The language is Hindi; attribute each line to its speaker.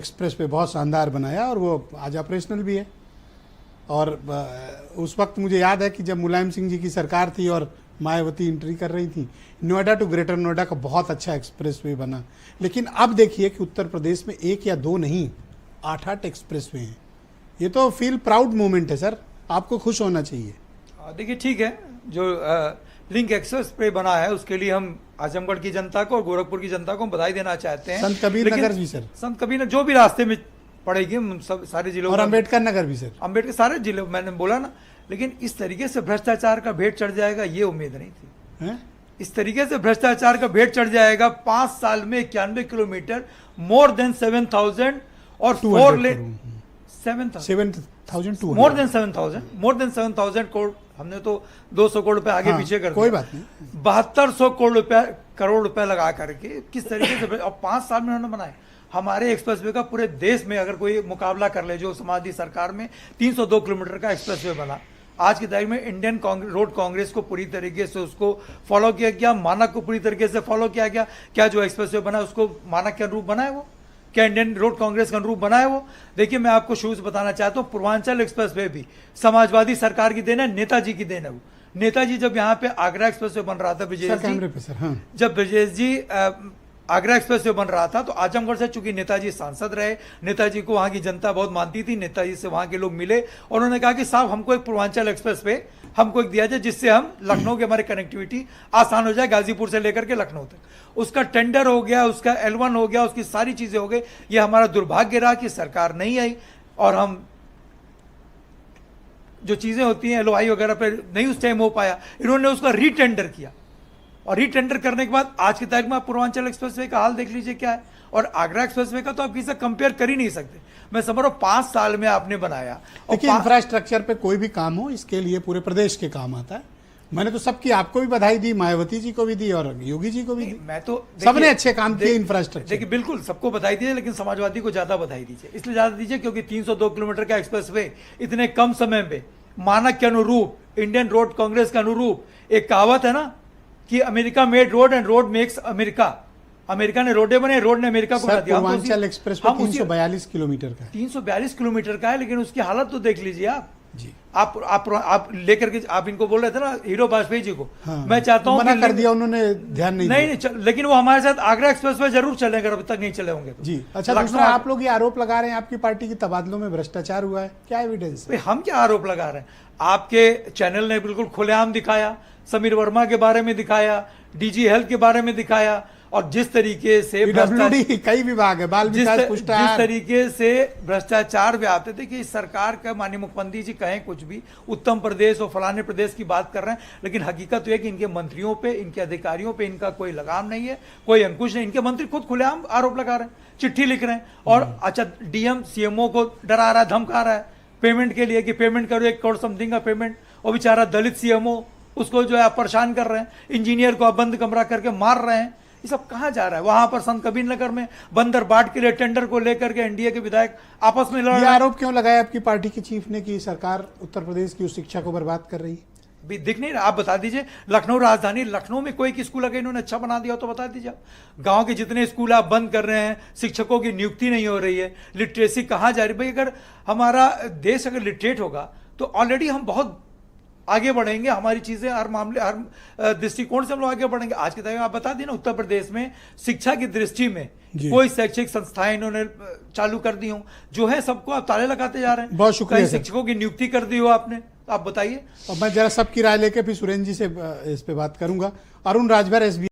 Speaker 1: एक्सप्रेस पे बहुत शानदार बनाया और वो आज ऑपरेशनल भी है। और उस वक्त मुझे याद है कि जब मुलायम सिंह जी की सरकार थी और मायावती एंट्री कर रही थी, नोएडा टू ग्रेटर नोएडा का बहुत अच्छा एक्सप्रेस वे बना। लेकिन अब देखिए कि उत्तर प्रदेश में एक या दो नहीं, 8-8 एक्सप्रेस वे हैं। ये तो फील प्राउड मोमेंट है सर, आपको खुश होना चाहिए।
Speaker 2: देखिए ठीक है, जो लिंक एक्सप्रेस वे बना है उसके लिए हम आजमगढ़ की जनता को और गोरखपुर की जनता को बधाई देना चाहते हैं।
Speaker 1: संत कबीर नगर भी सर,
Speaker 2: संत कबीर जो भी रास्ते में पड़ेगी सब सारे जिलों
Speaker 1: और अम्बेडकर नगर भी सर,
Speaker 2: अम्बेडकर सारे जिले मैंने बोला ना। लेकिन इस तरीके से भ्रष्टाचार का भेंट चढ़ जाएगा ये उम्मीद नहीं थी
Speaker 1: है?
Speaker 2: इस तरीके से भ्रष्टाचार का भेंट चढ़ जाएगा। 5 साल में 91 किलोमीटर, मोर देन 7,000 और 4 लेन 7,000 मोर देन 7,000 करोड़। हमने तो 200 करोड़ रुपए आगे पीछे कर दिया,
Speaker 1: कोई बात नहीं।
Speaker 2: 7200 करोड़ रुपए लगा करके किस तरीके से और 5 साल में उन्होंने बनाए। हमारे एक्सप्रेसवे का पूरे देश में अगर कोई मुकाबला कर ले, जो समाजवादी सरकार में 302 किलोमीटर का एक्सप्रेसवे बना, आज की तारीख में इंडियन रोड कांग्रेस को पूरी तरीके से उसको फॉलो किया गया, मानक को पूरी तरीके से फॉलो किया गया। क्या जो एक्सप्रेसवे बना उसको मानक के अनुरूप बना है वो? क्या इंडियन रोड कांग्रेस का अनुरूप बना है वो? देखिए मैं आपको शुरू से बताना चाहता हूँ, पूर्वांचल एक्सप्रेसवे भी समाजवादी सरकार की देन है, नेताजी की देन है वो। नेताजी जब यहाँ पे आगरा एक्सप्रेसवे बन रहा था, ब्रजेश जी,
Speaker 1: हाँ।
Speaker 2: जब ब्रजेश जी आगरा एक्सप्रेस वे बन रहा था तो आजमगढ़ से चूंकि नेताजी सांसद रहे, नेताजी को वहां की जनता बहुत मानती थी, नेताजी से वहां के लोग मिले और उन्होंने कहा कि साहब हमको एक पूर्वांचल एक्सप्रेस वे हमको एक दिया जाए जिससे हम लखनऊ के हमारे कनेक्टिविटी आसान हो जाए, गाजीपुर से लेकर के लखनऊ तक। उसका टेंडर हो गया, उसका L1 हो गया, उसकी सारी चीजें हो गई। ये हमारा दुर्भाग्य रहा कि सरकार नहीं आई और हम जो चीजें होती हैं LOI वगैरह पे नहीं उस टाइम हो पाया। इन्होंने उसका रीटेंडर किया और रीटेंडर करने के बाद आज की तारीख में आप पूर्वांचल एक्सप्रेसवे का हाल देख लीजिए क्या है। और आगरा एक्सप्रेसवे का तो आप किसी से कंपेयर कर ही नहीं सकते। मैं समझ रहा हूं 5 साल में आपने बनाया।
Speaker 1: देखिए इंफ्रास्ट्रक्चर पे कोई भी काम हो, इसके लिए पूरे प्रदेश के काम आता है। मैंने तो सबकी, आपको भी बधाई दी, मायावती जी को भी दी और योगी जी को भी दी।
Speaker 2: मैं तो
Speaker 1: सबने अच्छे काम किए इंफ्रास्ट्रक्चर।
Speaker 2: देखिए बिल्कुल सबको बधाई दीजिए, लेकिन समाजवादी को ज्यादा बधाई दीजिए। इसलिए ज्यादा दीजिए क्योंकि 302 किलोमीटर का एक्सप्रेसवे इतने कम समय में मानक के अनुरूप, इंडियन रोड कांग्रेस के अनुरूप। एक कहावत है ना कि America made road and road makes America. America ने रोडे बने, रोड ने अमेरिका को बना दिया।
Speaker 1: पूर्वांचल एक्सप्रेस पे 342 किलोमीटर का है।
Speaker 2: 342 किलोमीटर का है, लेकिन उसकी हालत तो देख लीजिए आप
Speaker 1: जी।
Speaker 2: आप लेकर के आप इनको बोल रहे थे ना हीरो वाजपेयी जी को।
Speaker 1: हाँ,
Speaker 2: मैं चाहता हूं
Speaker 1: मना कर दिया उन्होंने, ध्यान नहीं
Speaker 2: नहीं, लेकिन वो हमारे साथ आगरा एक्सप्रेस पे जरूर चलेंगे, अभी तक नहीं चले होंगे तो।
Speaker 1: जी। अच्छा, दूसरा आप लोग ये आरोप लगा रहे हैं आपकी पार्टी के तबादलों में भ्रष्टाचार हुआ है, क्या एविडेंस है?
Speaker 2: हम क्या आरोप लगा रहे हैं? आपके चैनल ने बिल्कुल खुलेआम दिखाया, समीर वर्मा के बारे में दिखाया, DG हेल्थ के बारे में दिखाया और जिस तरीके से
Speaker 1: कई विभाग है, बाल विकास, पुष्टाहार,
Speaker 2: जिस तरीके से भ्रष्टाचार व्याप्त है। देखिए इस सरकार का, माननीय मुख्यमंत्री जी कहें कुछ भी, उत्तम प्रदेश और फलाने प्रदेश की बात कर रहे हैं, लेकिन हकीकत तो है कि इनके मंत्रियों पे, इनके अधिकारियों पे इनका कोई लगाम नहीं है, कोई अंकुश नहीं। इनके मंत्री खुद खुलेआम आरोप लगा रहे हैं, चिट्ठी लिख रहे हैं और अच्छा DM CMO को डरा रहा है, धमका रहा है पेमेंट के लिए कि पेमेंट करो 1 करोड़ समथिंग का पेमेंट। और बेचारा दलित CMO उसको जो है परेशान कर रहे हैं, इंजीनियर को आप बंद कमरा करके मार रहे हैं। ये सब कहाँ जा रहा है? वहां पर संत कबीर नगर में बंदर बाट के लिए टेंडर को लेकर के NDA के विधायक आपस में लड़ रहे हैं।
Speaker 1: आरोप क्यों लगाया आपकी पार्टी के चीफ ने कि सरकार उत्तर प्रदेश की उस शिक्षा को बर्बाद कर रही है?
Speaker 2: दिख नहीं रहा? आप बता दीजिए, लखनऊ राजधानी, लखनऊ में कोई स्कूल अगर इन्होंने अच्छा बना दिया हो तो बता दीजिए। गांव के जितने स्कूल आप बंद कर रहे हैं, शिक्षकों की नियुक्ति नहीं हो रही है, लिटरेसी कहाँ जा रही है? भाई अगर हमारा देश अगर लिटरेट होगा तो ऑलरेडी हम बहुत आगे बढ़ेंगे। हमारी चीजें हर मामले, हर दृष्टिकोण से हम लोग आगे बढ़ेंगे। आज के तारीख आप बता दें ना, उत्तर प्रदेश में शिक्षा की दृष्टि में कोई शैक्षिक संस्थाएं इन्होंने चालू कर दी हो, जो है सबको आप ताले लगाते जा रहे हैं।
Speaker 1: बहुत शुक्रिया।
Speaker 2: शिक्षकों की नियुक्ति कर दी हो आपने, आप बताइए।
Speaker 1: और मैं जरा सबकी राय लेकर फिर सुरेंद्र जी से इस पे बात करूंगा। अरुण राजभर, SBI